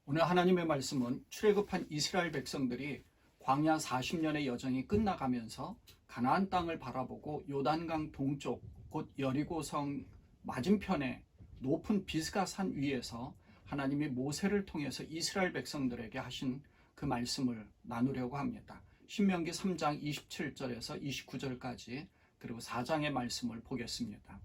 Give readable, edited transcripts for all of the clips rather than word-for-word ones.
오늘 하나님의 말씀은 출애굽한 이스라엘 백성들이 광야 40년의 여정이 끝나가면서 가나안 땅을 바라보고 요단강 동쪽 곧 여리고성 맞은편에 높은 비스가 산 위에서 하나님이 모세를 통해서 이스라엘 백성들에게 하신 그 말씀을 나누려고 합니다. 신명기 3장 27절에서 29절까지 그리고 4장의 말씀을 보겠습니다.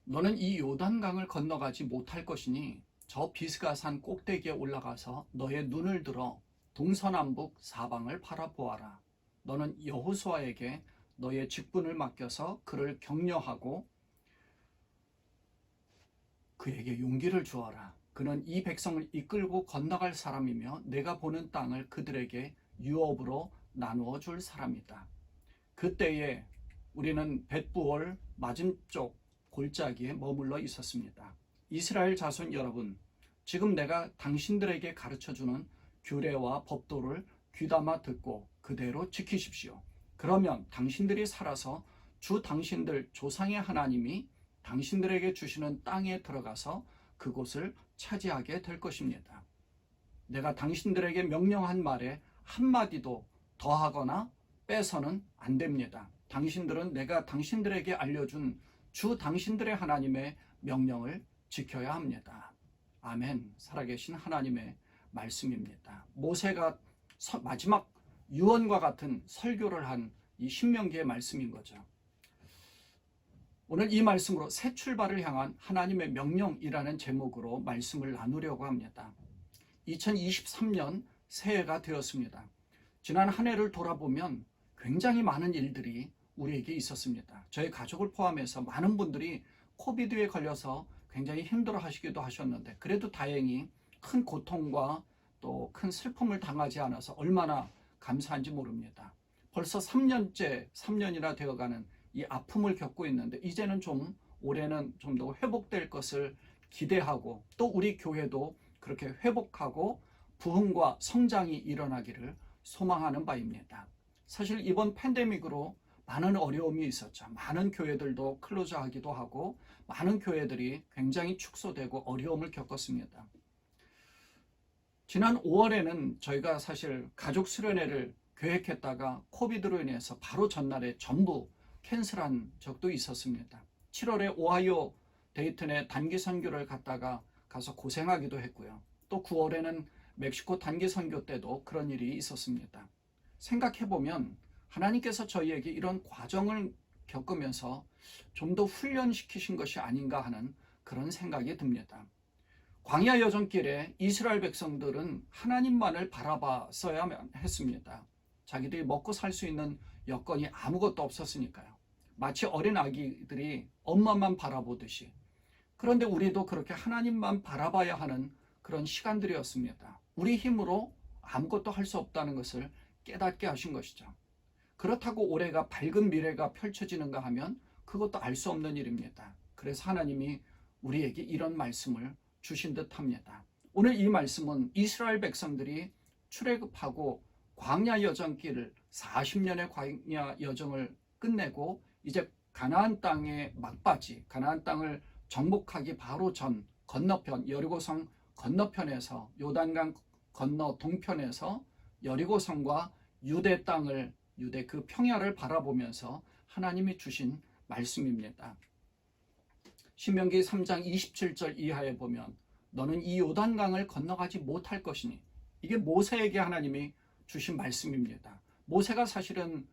너는 이 요단강을 건너가지 못할 것이니 저 비스가산 꼭대기에 올라가서 너의 눈을 들어 동서남북 사방을 바라보아라. 너는 여호수아에게 너의 직분을 맡겨서 그를 격려하고 그에게 용기를 주어라. 그는 이 백성을 이끌고 건너갈 사람이며 내가 보는 땅을 그들에게 유업으로 나누어 줄 사람이다. 그때에 우리는 벳부올 맞은쪽 골짜기에 머물러 있었습니다. 이스라엘 자손 여러분, 지금 내가 당신들에게 가르쳐주는 규례와 법도를 귀담아 듣고 그대로 지키십시오. 그러면 당신들이 살아서 주 당신들 조상의 하나님이 당신들에게 주시는 땅에 들어가서 그곳을 차지하게 될 것입니다. 내가 당신들에게 명령한 말에 한마디도 더하거나 빼서는 안 됩니다. 당신들은 내가 당신들에게 알려준 주 당신들의 하나님의 명령을 지켜야 합니다. 아멘. 살아계신 하나님의 말씀입니다. 모세가 마지막 유언과 같은 설교를 한 이 신명기의 말씀인 거죠. 오늘 이 말씀으로 새 출발을 향한 하나님의 명령이라는 제목으로 말씀을 나누려고 합니다. 2023년 새해가 되었습니다. 지난 한 해를 돌아보면 굉장히 많은 일들이 우리에게 있었습니다. 저희 가족을 포함해서 많은 분들이 코비드에 걸려서 굉장히 힘들어 하시기도 하셨는데 그래도 다행히 큰 고통과 또 큰 슬픔을 당하지 않아서 얼마나 감사한지 모릅니다. 벌써 3년이나 되어가는 이 아픔을 겪고 있는데 이제는 올해는 좀 더 회복될 것을 기대하고 또 우리 교회도 그렇게 회복하고 부흥과 성장이 일어나기를 소망하는 바입니다. 사실 이번 팬데믹으로 많은 어려움이 있었죠. 많은 교회들도 클로즈하기도 하고 많은 교회들이 굉장히 축소되고 어려움을 겪었습니다. 지난 5월에는 저희가 사실 가족 수련회를 계획했다가 코비드로 인해서 바로 전날에 전부 캔슬한 적도 있었습니다. 7월에 오하이오 데이튼에 단기 선교를 가서 고생하기도 했고요. 또 9월에는 멕시코 단기 선교 때도 그런 일이 있었습니다. 생각해보면 하나님께서 저희에게 이런 과정을 겪으면서 좀 더 훈련시키신 것이 아닌가 하는 그런 생각이 듭니다. 광야 여정길에 이스라엘 백성들은 하나님만을 바라봤어야 했습니다. 자기들이 먹고 살 수 있는 여건이 아무것도 없었으니까요. 마치 어린 아기들이 엄마만 바라보듯이. 그런데 우리도 그렇게 하나님만 바라봐야 하는 그런 시간들이었습니다. 우리 힘으로 아무것도 할 수 없다는 것을 깨닫게 하신 것이죠. 그렇다고 올해가 밝은 미래가 펼쳐지는가 하면 그것도 알 수 없는 일입니다. 그래서 하나님이 우리에게 이런 말씀을 주신 듯 합니다. 오늘 이 말씀은 이스라엘 백성들이 출애굽하고 광야 여정길을 40년의 광야 여정을 끝내고 이제 가나안 땅의 막바지, 가나안 땅을 정복하기 바로 전 건너편, 여리고성 건너편에서 요단강 건너 동편에서 여리고성과 유대 땅을, 유대 그 평야를 바라보면서 하나님이 주신 말씀입니다. 신명기 3장 27절 이하에 보면 너는 이 요단강을 건너가지 못할 것이니, 이게 모세에게 하나님이 주신 말씀입니다. 모세가 사실은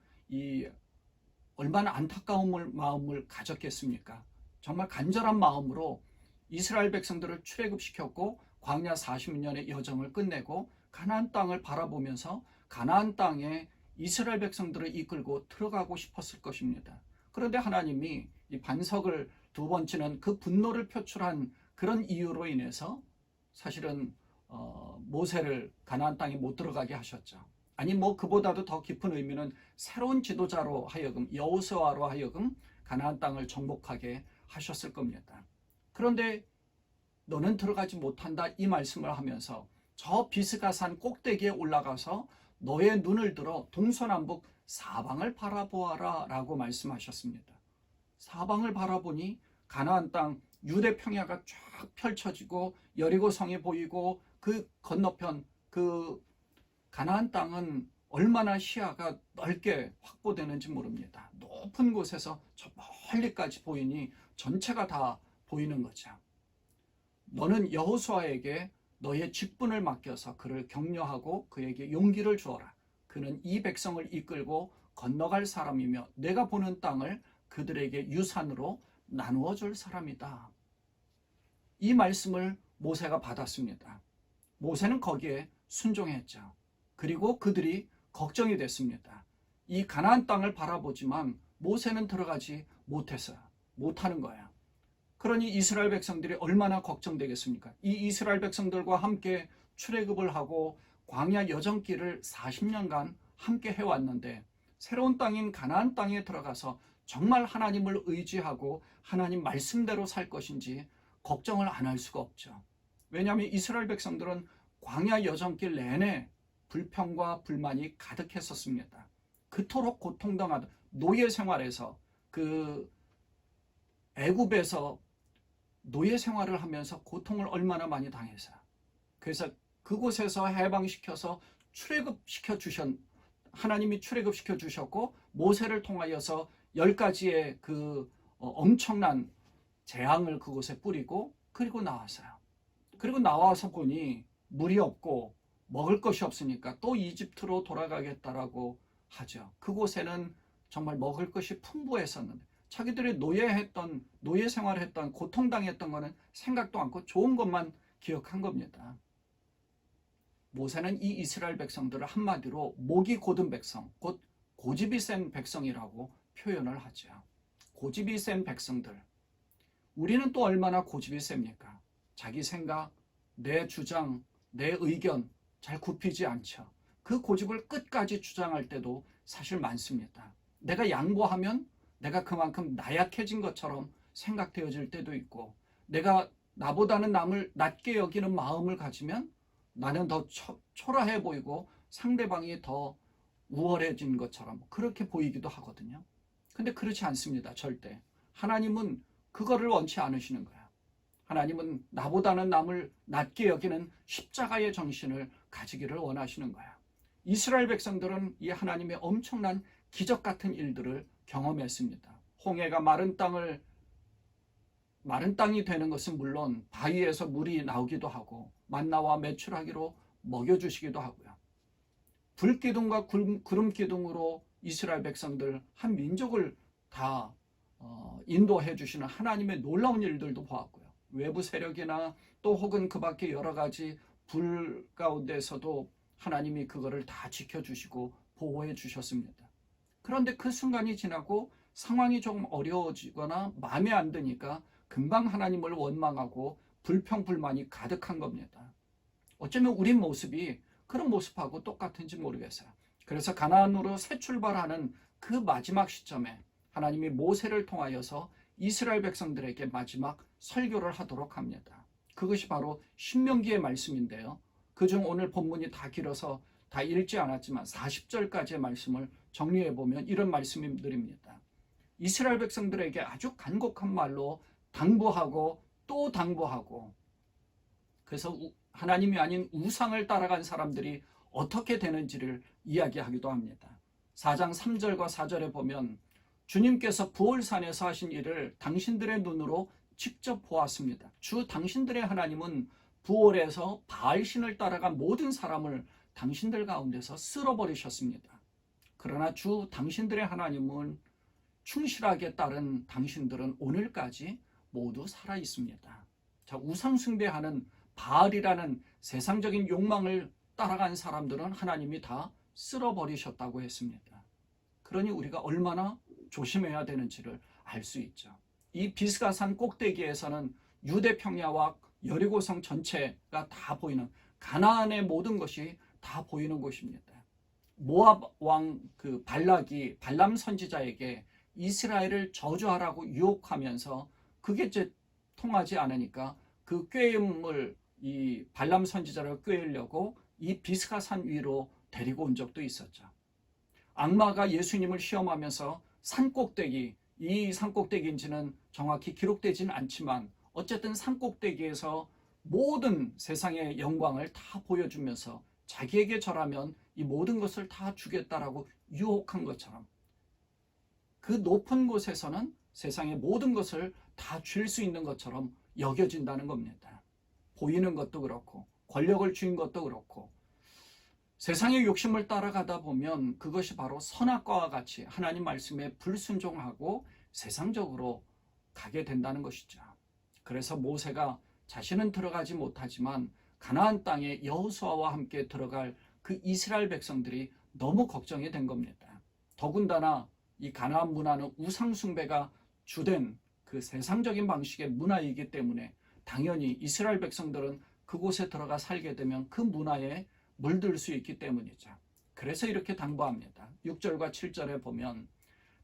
얼마나 안타까운 마음을 가졌겠습니까? 정말 간절한 마음으로 이스라엘 백성들을 출애굽시켰고 광야 40년의 여정을 끝내고 가나안 땅을 바라보면서 가나안 땅에 이스라엘 백성들을 이끌고 들어가고 싶었을 것입니다. 그런데 하나님이 이 반석을 2번 치는 그 분노를 표출한 그런 이유로 인해서 사실은 모세를 가나안 땅에 못 들어가게 하셨죠. 아니 그보다도 더 깊은 의미는 새로운 지도자로 하여금, 여호수아로 하여금 가나안 땅을 정복하게 하셨을 겁니다. 그런데 너는 들어가지 못한다 이 말씀을 하면서 저 비스가산 꼭대기에 올라가서 너의 눈을 들어 동서남북 사방을 바라보아라 라고 말씀하셨습니다. 사방을 바라보니 가나안 땅 유대 평야가 쫙 펼쳐지고 여리고성이 보이고 그 건너편 그 가나안 땅은 얼마나 시야가 넓게 확보되는지 모릅니다. 높은 곳에서 저 멀리까지 보이니 전체가 다 보이는 거죠. 너는 여호수아에게 너의 직분을 맡겨서 그를 격려하고 그에게 용기를 주어라. 그는 이 백성을 이끌고 건너갈 사람이며 내가 보는 땅을 그들에게 유산으로 나누어 줄 사람이다. 이 말씀을 모세가 받았습니다. 모세는 거기에 순종했죠. 그리고 그들이 걱정이 됐습니다. 이 가나안 땅을 바라보지만 모세는 들어가지 못하는 거예요. 그러니 이스라엘 백성들이 얼마나 걱정되겠습니까? 이 이스라엘 백성들과 함께 출애굽을 하고 광야 여정길을 40년간 함께 해왔는데 새로운 땅인 가나안 땅에 들어가서 정말 하나님을 의지하고 하나님 말씀대로 살 것인지 걱정을 안 할 수가 없죠. 왜냐하면 이스라엘 백성들은 광야 여정길 내내 불평과 불만이 가득했었습니다. 그토록 고통당하던 노예 생활에서 그 애굽에서 노예 생활을 하면서 고통을 얼마나 많이 당해서 그래서 그곳에서 해방시켜서 하나님이 출애굽시켜 주셨고 모세를 통하여서 10가지의 그 엄청난 재앙을 그곳에 뿌리고 그리고 나왔어요. 그리고 나와서 보니 물이 없고 먹을 것이 없으니까 또 이집트로 돌아가겠다라고 하죠. 그곳에는 정말 먹을 것이 풍부했었는데 자기들이 노예 생활을 했던 고통당했던 거는 생각도 않고 좋은 것만 기억한 겁니다. 모세는 이 이스라엘 백성들을 한마디로 목이 곧은 백성, 곧 고집이 센 백성이라고 표현을 하죠. 고집이 센 백성들. 우리는 또 얼마나 고집이 셉니까? 자기 생각, 내 주장, 내 의견 잘 굽히지 않죠. 그 고집을 끝까지 주장할 때도 사실 많습니다. 내가 양보하면 내가 그만큼 나약해진 것처럼 생각되어질 때도 있고 내가 나보다는 남을 낮게 여기는 마음을 가지면 나는 더 초라해 보이고 상대방이 더 우월해진 것처럼 그렇게 보이기도 하거든요. 근데 그렇지 않습니다. 절대. 하나님은 그거를 원치 않으시는 거예요. 하나님은 나보다는 남을 낮게 여기는 십자가의 정신을 가지기를 원하시는 거예요. 이스라엘 백성들은 이 하나님의 엄청난 기적 같은 일들을 경험했습니다. 홍해가 마른 땅이 되는 것은 물론 바위에서 물이 나오기도 하고 만나와 매출하기로 먹여주시기도 하고요. 불기둥과 구름기둥으로 이스라엘 백성들 한 민족을 다 인도해 주시는 하나님의 놀라운 일들도 보았고요. 외부 세력이나 또 혹은 그 밖에 여러 가지 불 가운데서도 하나님이 그거를 다 지켜주시고 보호해 주셨습니다. 그런데 그 순간이 지나고 상황이 조금 어려워지거나 마음에 안 드니까 금방 하나님을 원망하고 불평불만이 가득한 겁니다. 어쩌면 우리 모습이 그런 모습하고 똑같은지 모르겠어요. 그래서 가나안으로 새 출발하는 그 마지막 시점에 하나님이 모세를 통하여서 이스라엘 백성들에게 마지막 설교를 하도록 합니다. 그것이 바로 신명기의 말씀인데요. 그중 오늘 본문이 다 길어서 다 읽지 않았지만 40절까지의 말씀을 정리해보면 이런 말씀들입니다. 이스라엘 백성들에게 아주 간곡한 말로 당부하고 또 당부하고 그래서 하나님이 아닌 우상을 따라간 사람들이 어떻게 되는지를 이야기하기도 합니다. 4장 3절과 4절에 보면 주님께서 부올산에서 하신 일을 당신들의 눈으로 직접 보았습니다. 주 당신들의 하나님은 부올에서 바알신을 따라간 모든 사람을 당신들 가운데서 쓸어버리셨습니다. 그러나 주 당신들의 하나님은 충실하게 따른 당신들은 오늘까지 모두 살아 있습니다. 자, 우상 숭배하는 바알이라는 세상적인 욕망을 따라간 사람들은 하나님이 다 쓸어버리셨다고 했습니다. 그러니 우리가 얼마나 조심해야 되는지를 알 수 있죠. 이 비스가산 꼭대기에서는 유대 평야와 여리고성 전체가 다 보이는 가나안의 모든 것이 다 보이는 곳입니다. 모압 왕 그 발락이 발람 선지자에게 이스라엘을 저주하라고 유혹하면서 그게 이제 통하지 않으니까 그 꾀임을 이 발람 선지자를 꾀으려고 이 비스가산 위로 데리고 온 적도 있었죠. 악마가 예수님을 시험하면서 산꼭대기, 이 산꼭대기인지는 정확히 기록되지는 않지만 어쨌든 산꼭대기에서 모든 세상의 영광을 다 보여주면서 자기에게 절하면 이 모든 것을 다 주겠다라고 유혹한 것처럼 그 높은 곳에서는 세상의 모든 것을 다 줄 수 있는 것처럼 여겨진다는 겁니다. 보이는 것도 그렇고 권력을 쥔 것도 그렇고 세상의 욕심을 따라가다 보면 그것이 바로 선악과와 같이 하나님 말씀에 불순종하고 세상적으로 가게 된다는 것이죠. 그래서 모세가 자신은 들어가지 못하지만 가나안 땅에 여호수아와 함께 들어갈 그 이스라엘 백성들이 너무 걱정이 된 겁니다. 더군다나 이 가나안 문화는 우상 숭배가 주된 그 세상적인 방식의 문화이기 때문에 당연히 이스라엘 백성들은 그곳에 들어가 살게 되면 그 문화에 물들 수 있기 때문이죠. 그래서 이렇게 당부합니다. 6절과 7절에 보면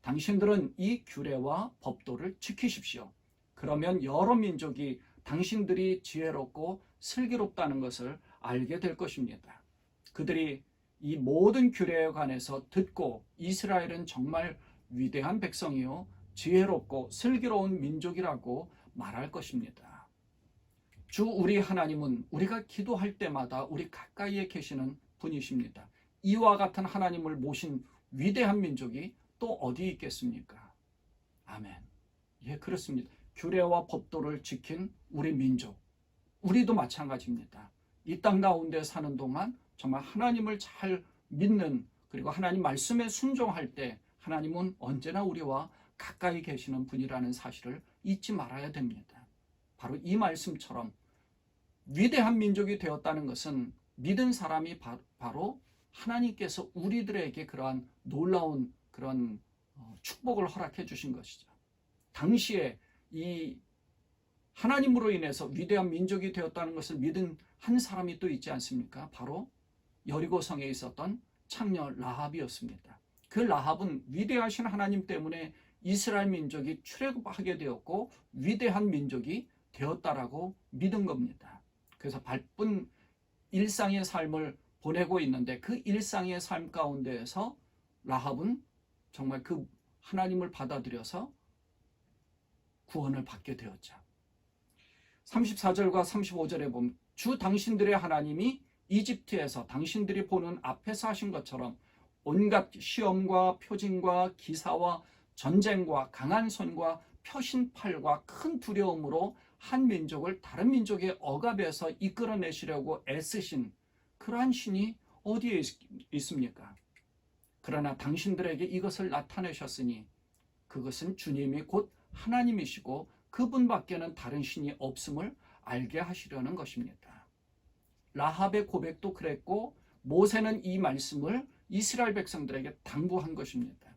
당신들은 이 규례와 법도를 지키십시오. 그러면 여러 민족이 당신들이 지혜롭고 슬기롭다는 것을 알게 될 것입니다. 그들이 이 모든 규례에 관해서 듣고 이스라엘은 정말 위대한 백성이요 지혜롭고 슬기로운 민족이라고 말할 것입니다. 주 우리 하나님은 우리가 기도할 때마다 우리 가까이에 계시는 분이십니다. 이와 같은 하나님을 모신 위대한 민족이 또 어디 있겠습니까? 아멘. 예, 그렇습니다. 규례와 법도를 지킨 우리 민족, 우리도 마찬가지입니다. 이 땅 가운데 사는 동안 정말 하나님을 잘 믿는, 그리고 하나님 말씀에 순종할 때 하나님은 언제나 우리와 가까이 계시는 분이라는 사실을 잊지 말아야 됩니다. 바로 이 말씀처럼 위대한 민족이 되었다는 것은 믿은 사람이 바로 하나님께서 우리들에게 그러한 놀라운 그런 축복을 허락해 주신 것이죠. 당시에 이 하나님으로 인해서 위대한 민족이 되었다는 것을 믿은 한 사람이 또 있지 않습니까? 바로 여리고성에 있었던 창녀 라합이었습니다. 그 라합은 위대하신 하나님 때문에 이스라엘 민족이 출애굽하게 되었고 위대한 민족이 되었다라고 믿은 겁니다. 그래서 바쁜 일상의 삶을 보내고 있는데 그 일상의 삶 가운데에서 라합은 정말 그 하나님을 받아들여서 구원을 받게 되었죠. 34절과 35절에 보면 주 당신들의 하나님이 이집트에서 당신들이 보는 앞에서 하신 것처럼 온갖 시험과 표징과 기사와 전쟁과 강한 손과 표신팔과 큰 두려움으로 한 민족을 다른 민족의 억압에서 이끌어내시려고 애쓰신 그러한 신이 어디에 있습니까? 그러나 당신들에게 이것을 나타내셨으니 그것은 주님이 곧 하나님이시고 그분밖에는 다른 신이 없음을 알게 하시려는 것입니다. 라합의 고백도 그랬고 모세는 이 말씀을 이스라엘 백성들에게 당부한 것입니다.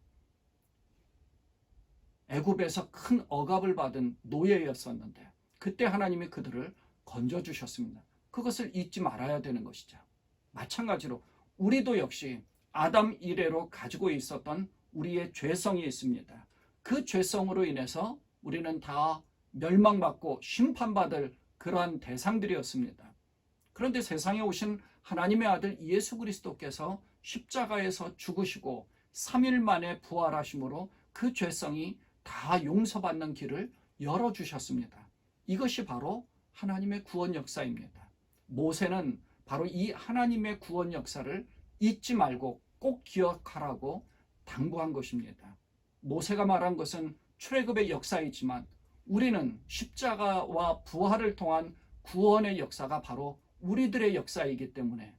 애굽에서 큰 억압을 받은 노예였었는데 그때 하나님이 그들을 건져주셨습니다. 그것을 잊지 말아야 되는 것이죠. 마찬가지로 우리도 역시 아담 이래로 가지고 있었던 우리의 죄성이 있습니다. 그 죄성으로 인해서 우리는 다 멸망받고 심판받을 그러한 대상들이었습니다. 그런데 세상에 오신 하나님의 아들 예수 그리스도께서 십자가에서 죽으시고 3일 만에 부활하심으로 그 죄성이 다 용서받는 길을 열어주셨습니다. 이것이 바로 하나님의 구원 역사입니다. 모세는 바로 이 하나님의 구원 역사를 잊지 말고 꼭 기억하라고 당부한 것입니다. 모세가 말한 것은 출애굽의 역사이지만 우리는 십자가와 부활을 통한 구원의 역사가 바로 우리들의 역사이기 때문에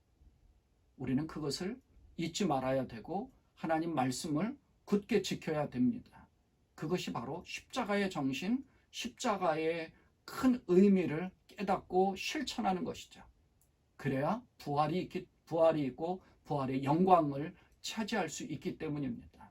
우리는 그것을 잊지 말아야 되고 하나님 말씀을 굳게 지켜야 됩니다. 그것이 바로 십자가의 정신, 십자가의 큰 의미를 깨닫고 실천하는 것이죠. 그래야 부활이 있고 부활의 영광을 차지할 수 있기 때문입니다.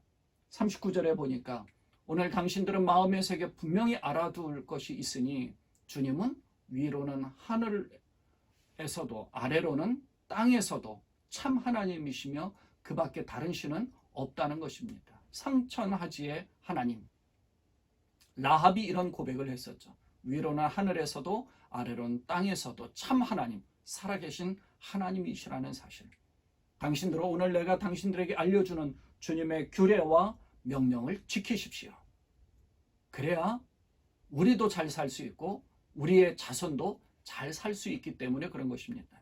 39절에 보니까 오늘 당신들은 마음의 세계 분명히 알아둘 것이 있으니 주님은 위로는 하늘에서도 아래로는 땅에서도 참 하나님이시며 그 밖에 다른 신은 없다는 것입니다. 상천하지의 하나님. 라합이 이런 고백을 했었죠. 위로는 하늘에서도 아래로는 땅에서도 참 하나님, 살아계신 하나님이시라는 사실. 당신들은 오늘 내가 당신들에게 알려주는 주님의 규례와 명령을 지키십시오. 그래야 우리도 잘 살 수 있고 우리의 자손도 잘 살 수 있기 때문에 그런 것입니다.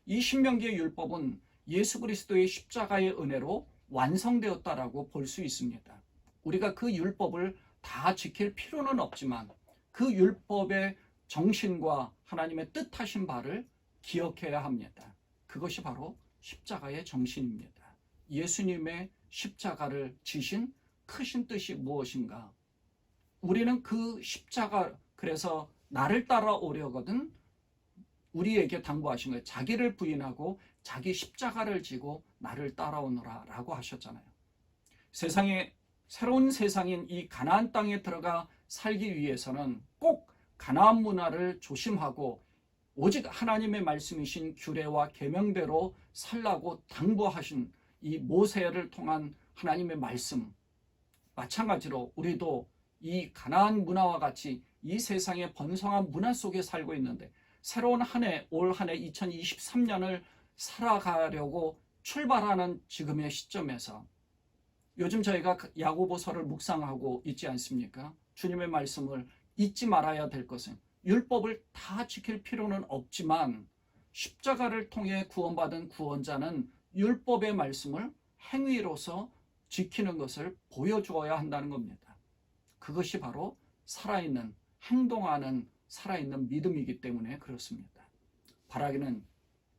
이 신명기의 율법은 예수 그리스도의 십자가의 은혜로 완성되었다라고 볼 수 있습니다. 우리가 그 율법을 다 지킬 필요는 없지만 그 율법의 정신과 하나님의 뜻하신 바를 기억해야 합니다. 그것이 바로 십자가의 정신입니다. 예수님의 십자가를 지신 크신 뜻이 무엇인가? 우리는 그 십자가, 그래서 나를 따라오려거든 우리에게 당부하신 거예요. 자기를 부인하고 자기 십자가를 지고 나를 따라오너라 라고 하셨잖아요. 새로운 세상인 이 가나안 땅에 들어가 살기 위해서는 꼭 가나안 문화를 조심하고 오직 하나님의 말씀이신 규례와 계명대로 살라고 당부하신 이 모세를 통한 하나님의 말씀, 마찬가지로 우리도 이 가나안 문화와 같이 이 세상의 번성한 문화 속에 살고 있는데 새로운 올 한 해 2023년을 살아가려고 출발하는 지금의 시점에서 요즘 저희가 야고보서를 묵상하고 있지 않습니까? 주님의 말씀을 잊지 말아야 될 것은 율법을 다 지킬 필요는 없지만 십자가를 통해 구원받은 구원자는 율법의 말씀을 행위로서 지키는 것을 보여주어야 한다는 겁니다. 그것이 바로 살아있는, 행동하는 살아있는 믿음이기 때문에 그렇습니다. 바라기는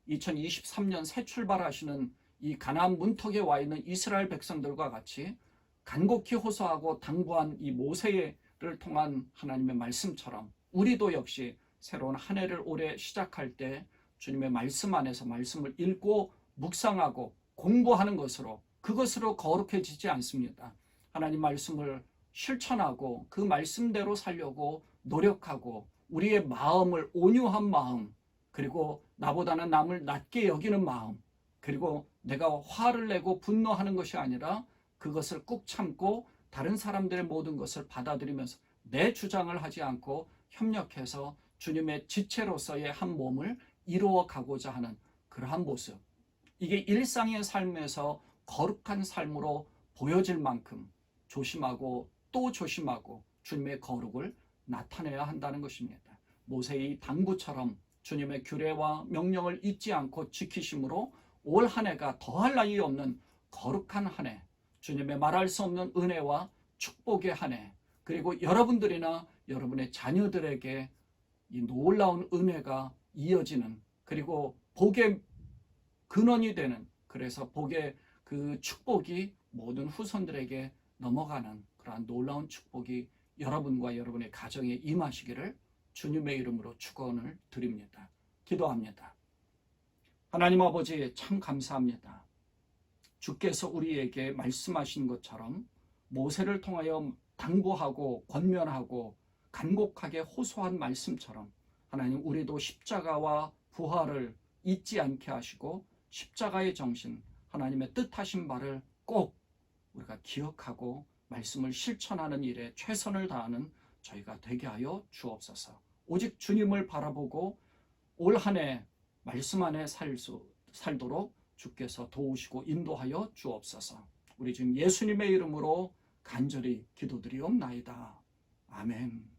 2023년 새 출발하시는 이 가나안 문턱에 와 있는 이스라엘 백성들과 같이 간곡히 호소하고 당부한 이 모세를 통한 하나님의 말씀처럼 우리도 역시 새로운 한 해를 올해 시작할 때 주님의 말씀 안에서 말씀을 읽고 묵상하고 공부하는 것으로, 그것으로 거룩해지지 않습니다. 하나님 말씀을 실천하고 그 말씀대로 살려고 노력하고 우리의 마음을 온유한 마음, 그리고 나보다는 남을 낮게 여기는 마음, 그리고 내가 화를 내고 분노하는 것이 아니라 그것을 꾹 참고 다른 사람들의 모든 것을 받아들이면서 내 주장을 하지 않고 협력해서 주님의 지체로서의 한 몸을 이루어 가고자 하는 그러한 모습, 이게 일상의 삶에서 거룩한 삶으로 보여질 만큼 조심하고 또 조심하고 주님의 거룩을 나타내야 한다는 것입니다. 모세의 당부처럼 주님의 규례와 명령을 잊지 않고 지키심으로 올 한 해가 더할 나위 없는 거룩한 한 해, 주님의 말할 수 없는 은혜와 축복의 한 해, 그리고 여러분들이나 여러분의 자녀들에게 이 놀라운 은혜가 이어지는, 그리고 복의 근원이 되는, 그래서 복의 그 축복이 모든 후손들에게 넘어가는 그러한 놀라운 축복이 여러분과 여러분의 가정에 임하시기를 주님의 이름으로 축원을 드립니다. 기도합니다. 하나님 아버지, 참 감사합니다. 주께서 우리에게 말씀하신 것처럼 모세를 통하여 당부하고 권면하고 간곡하게 호소한 말씀처럼 하나님, 우리도 십자가와 부활을 잊지 않게 하시고 십자가의 정신, 하나님의 뜻하신 바를 꼭 우리가 기억하고 말씀을 실천하는 일에 최선을 다하는 저희가 되게 하여 주옵소서. 오직 주님을 바라보고 올 한 해 말씀 안에 살도록 주께서 도우시고 인도하여 주옵소서. 우리 지금 예수님의 이름으로 간절히 기도드리옵나이다. 아멘.